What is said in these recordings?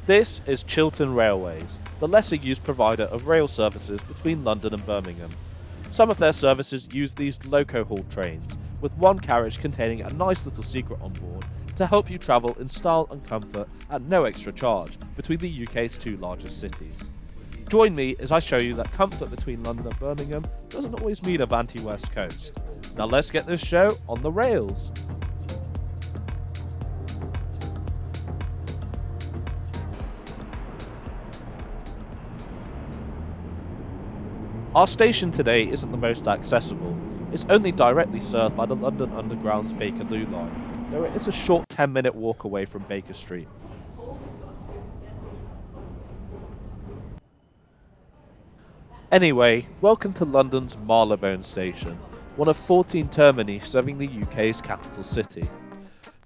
This is Chiltern Railways, the lesser used provider of rail services between London and Birmingham. Some of their services use these loco-hauled trains, with one carriage containing a nice little secret on board to help you travel in style and comfort at no extra charge between the UK's two largest cities. Join me as I show you that comfort between London and Birmingham doesn't always mean a vanty West Coast. Now let's get this show on the rails. Our station today isn't the most accessible. It's only directly served by the London Underground's Bakerloo line, though it is a short 10-minute walk away from Baker Street. Anyway, welcome to London's Marylebone station, one of 14 termini serving the UK's capital city.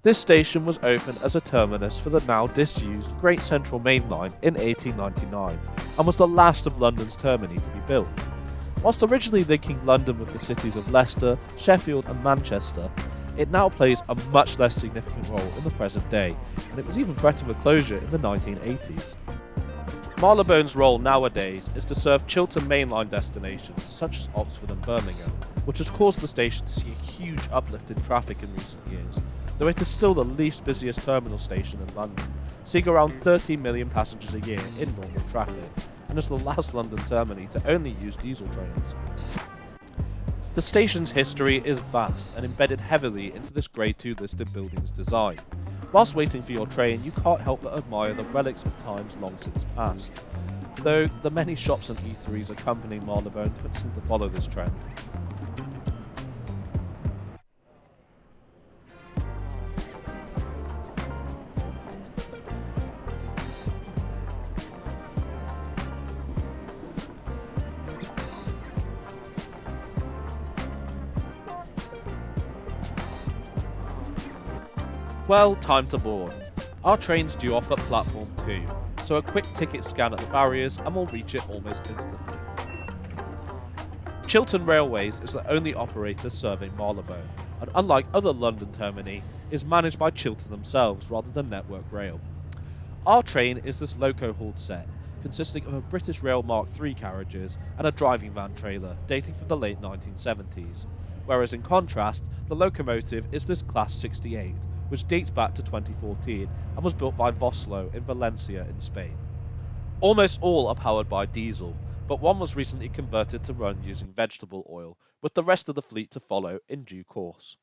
This station was opened as a terminus for the now disused Great Central Main Line in 1899 and was the last of London's termini to be built. Whilst originally linking London with the cities of Leicester, Sheffield and Manchester, it now plays a much less significant role in the present day, and it was even threatened with closure in the 1980s. Marylebone's role nowadays is to serve Chiltern mainline destinations such as Oxford and Birmingham, which has caused the station to see a huge uplift in traffic in recent years, though it is still the least busiest terminal station in London, seeing around 13 million passengers a year in normal traffic, and is the last London termini to only use diesel trains. The station's history is vast and embedded heavily into this Grade 2 listed building's design. Whilst waiting for your train, you can't help but admire the relics of times long since past, though the many shops and eateries accompanying Marylebone don't seem to follow this trend. Well, time to board. Our trains due off at platform 2, so a quick ticket scan at the barriers and we'll reach it almost instantly. Chiltern Railways is the only operator serving Marylebone, and unlike other London termini, is managed by Chiltern themselves rather than Network Rail. Our train is this loco-hauled set, consisting of a British Rail Mark III carriages and a driving van trailer dating from the late 1970s, whereas in contrast, the locomotive is this Class 68, which dates back to 2014 and was built by Voslo in Valencia in Spain. Almost all are powered by diesel, but one was recently converted to run using vegetable oil, with the rest of the fleet to follow in due course.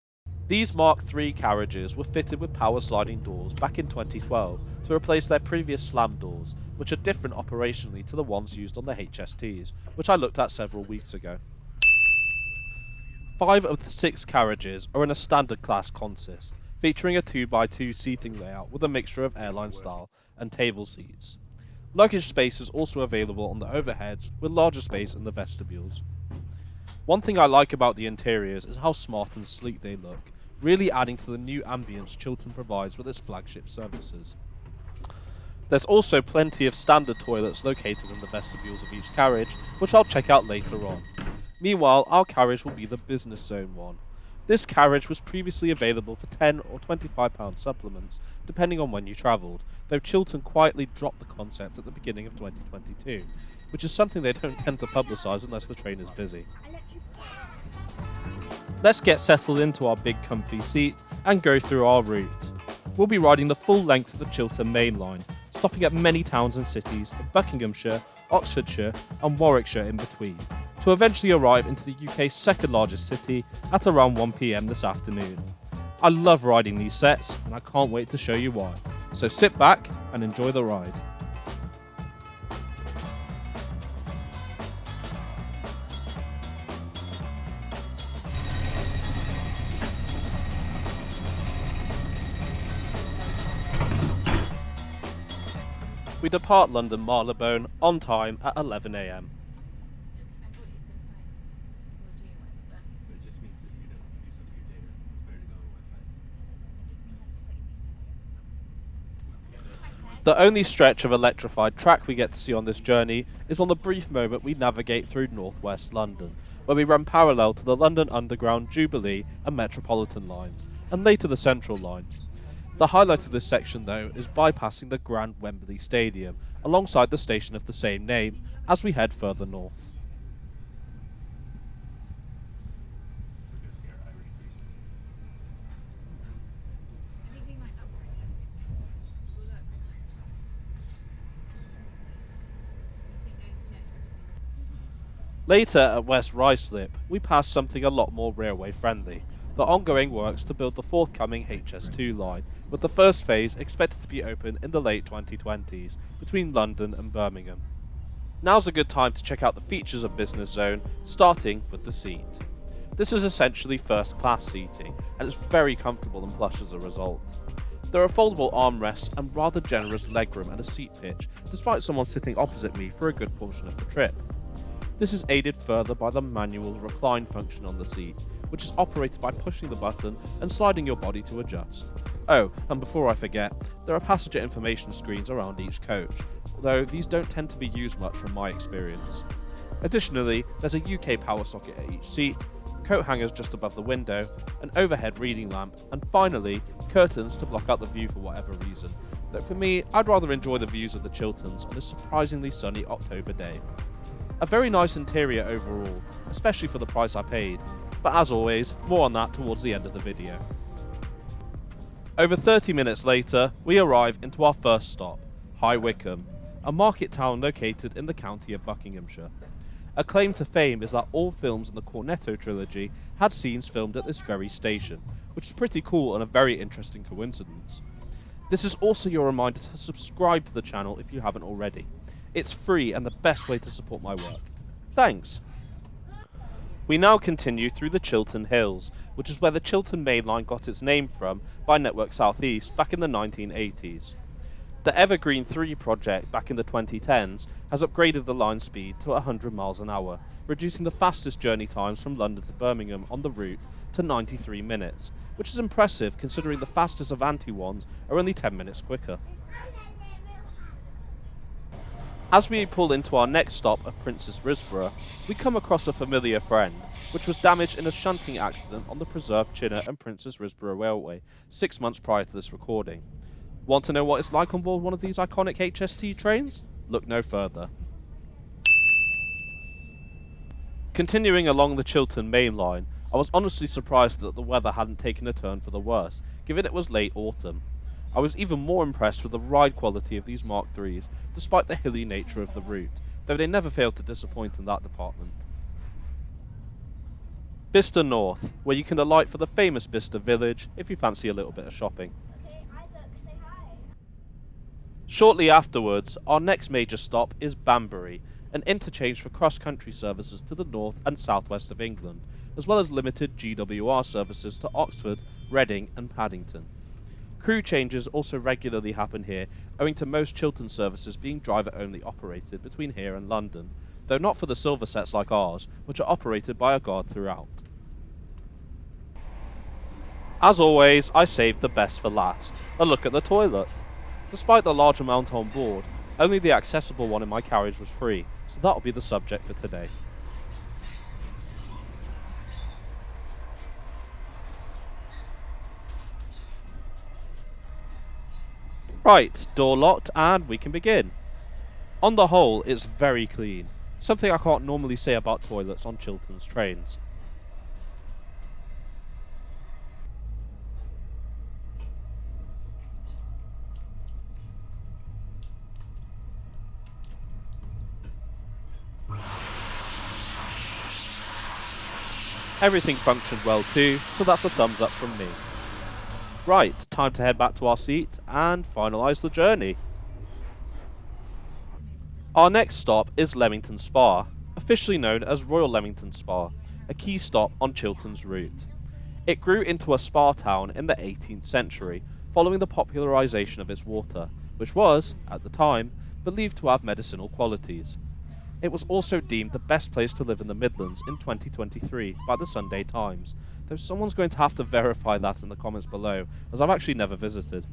These Mark III carriages were fitted with power sliding doors back in 2012 to replace their previous slam doors, which are different operationally to the ones used on the HSTs, which I looked at several weeks ago. 5 of the 6 carriages are in a standard class consist, featuring a 2x2 seating layout with a mixture of airline style and table seats. Luggage space is also available on the overheads, with larger space in the vestibules. One thing I like about the interiors is how smart and sleek they look, really adding to the new ambience Chiltern provides with its flagship services. There's also plenty of standard toilets located in the vestibules of each carriage, which I'll check out later on. Meanwhile, our carriage will be the business zone one. This carriage was previously available for £10 or £25 supplements, depending on when you travelled, though Chiltern quietly dropped the concept at the beginning of 2022, which is something they don't tend to publicise unless the train is busy. Let's get settled into our big comfy seat and go through our route. We'll be riding the full length of the Chiltern Main Line, stopping at many towns and cities of Buckinghamshire, Oxfordshire and Warwickshire in between, to eventually arrive into the UK's second largest city at around 1 PM this afternoon. I love riding these sets and I can't wait to show you why, so sit back and enjoy the ride. We depart London Marylebone on time at 11 AM. The only stretch of electrified track we get to see on this journey is on the brief moment we navigate through northwest London, where we run parallel to the London Underground, Jubilee and Metropolitan lines, and later the Central line. The highlight of this section though is bypassing the Grand Wembley Stadium alongside the station of the same name as we head further north. Later at West Ruislip, we pass something a lot more railway friendly, the ongoing works to build the forthcoming HS2 line, with the first phase expected to be open in the late 2020s between London and Birmingham. Now's a good time to check out the features of Business Zone, starting with the seat. This is essentially first class seating, and it's very comfortable and plush as a result. There are foldable armrests and rather generous legroom and a seat pitch, despite someone sitting opposite me for a good portion of the trip. This is aided further by the manual recline function on the seat, which is operated by pushing the button and sliding your body to adjust. Oh, and before I forget, there are passenger information screens around each coach, although these don't tend to be used much from my experience. Additionally, there's a UK power socket at each seat, coat hangers just above the window, an overhead reading lamp, and finally, curtains to block out the view for whatever reason. Though for me, I'd rather enjoy the views of the Chilterns on this surprisingly sunny October day. A very nice interior overall, especially for the price I paid, but as always, more on that towards the end of the video. Over 30 minutes later, we arrive into our first stop, High Wycombe, a market town located in the county of Buckinghamshire. A claim to fame is that all films in the Cornetto trilogy had scenes filmed at this very station, which is pretty cool and a very interesting coincidence. This is also your reminder to subscribe to the channel if you haven't already. It's free and the best way to support my work. Thanks! We now continue through the Chiltern Hills, which is where the Chiltern Main Line got its name from by Network South East back in the 1980s. The Evergreen 3 project back in the 2010s has upgraded the line speed to 100 miles an hour, reducing the fastest journey times from London to Birmingham on the route to 93 minutes, which is impressive considering the fastest Avanti ones are only 10 minutes quicker. As we pull into our next stop of Princess Risborough, we come across a familiar friend, which was damaged in a shunting accident on the preserved Chinner and Princess Risborough Railway 6 months prior to this recording. Want to know what it's like on board one of these iconic HST trains? Look no further. Continuing along the Chiltern Main Line, I was honestly surprised that the weather hadn't taken a turn for the worse, given it was late autumn. I was even more impressed with the ride quality of these Mark IIIs, despite the hilly nature of the route, though they never failed to disappoint in that department. Bicester North, where you can alight for the famous Bicester Village if you fancy a little bit of shopping. Okay, Isaac, say hi. Shortly afterwards, our next major stop is Banbury, an interchange for cross-country services to the north and southwest of England, as well as limited GWR services to Oxford, Reading and Paddington. Crew changes also regularly happen here, owing to most Chiltern services being driver-only operated between here and London, though not for the silver sets like ours, which are operated by a guard throughout. As always, I saved the best for last, a look at the toilet. Despite the large amount on board, only the accessible one in my carriage was free, so that'll be the subject for today. Right, door locked and we can begin. On the whole, it's very clean, something I can't normally say about toilets on Chiltern's trains. Everything functioned well too, so that's a thumbs up from me. Right, time to head back to our seat and finalise the journey. Our next stop is Leamington Spa, officially known as Royal Leamington Spa, a key stop on Chiltern's route. It grew into a spa town in the 18th century, following the popularisation of its water, which was, at the time, believed to have medicinal qualities. It was also deemed the best place to live in the Midlands in 2023 by the Sunday Times, though someone's going to have to verify that in the comments below, as I've actually never visited.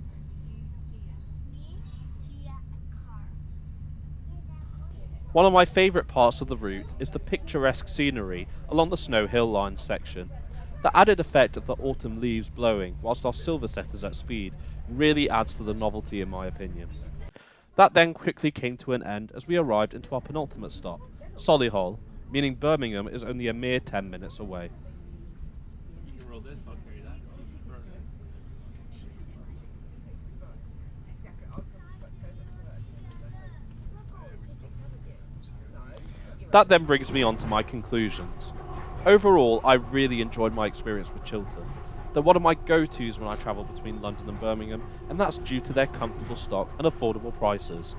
One of my favourite parts of the route is the picturesque scenery along the Snow Hill Line section. The added effect of the autumn leaves blowing whilst our silver set is at speed really adds to the novelty in my opinion. That then quickly came to an end as we arrived into our penultimate stop, Solihull, meaning Birmingham is only a mere 10 minutes away. You can roll this, I'll carry that. That then brings me on to my conclusions. Overall, I really enjoyed my experience with Chiltern. They're one of my go-tos when I travel between London and Birmingham, and that's due to their comfortable stock and affordable prices.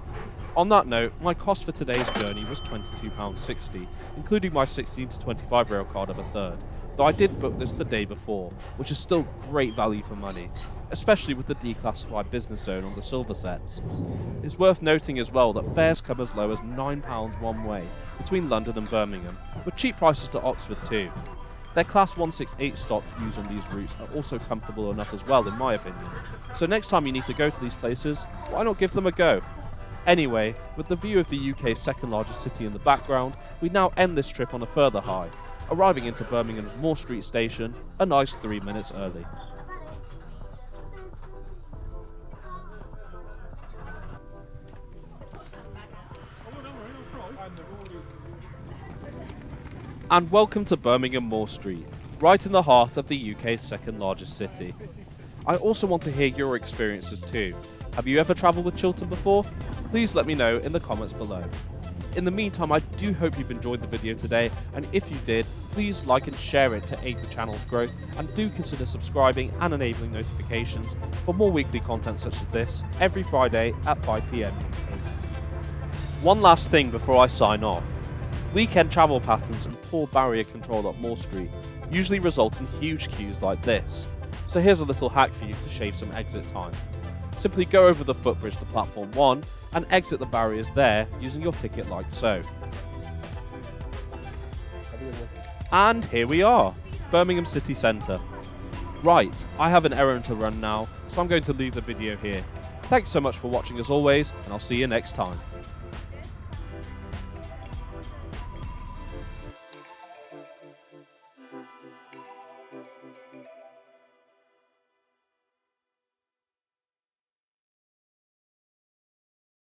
On that note, my cost for today's journey was £22.60, including my 16 to 25 rail card of a third, though I did book this the day before, which is still great value for money, especially with the declassified business zone on the silver sets. It's worth noting as well that fares come as low as £9 one way between London and Birmingham, with cheap prices to Oxford too. Their Class 168 stock used on these routes are also comfortable enough as well in my opinion, so next time you need to go to these places, why not give them a go? Anyway, with the view of the UK's second largest city in the background, we now end this trip on a further high, arriving into Birmingham's Moor Street station a nice 3 minutes early. And welcome to Birmingham Moor Street, right in the heart of the UK's second largest city. I also want to hear your experiences too. Have you ever travelled with Chiltern before? Please let me know in the comments below. In the meantime, I do hope you've enjoyed the video today, and if you did, please like and share it to aid the channel's growth, and do consider subscribing and enabling notifications for more weekly content such as this every Friday at 5 PM UK. One last thing before I sign off. Weekend travel patterns and poor barrier control at Moor Street usually result in huge queues like this, so here's a little hack for you to shave some exit time. Simply go over the footbridge to platform 1 and exit the barriers there using your ticket like so. And here we are, Birmingham city centre. Right, I have an errand to run now, so I'm going to leave the video here. Thanks so much for watching as always, and I'll see you next time.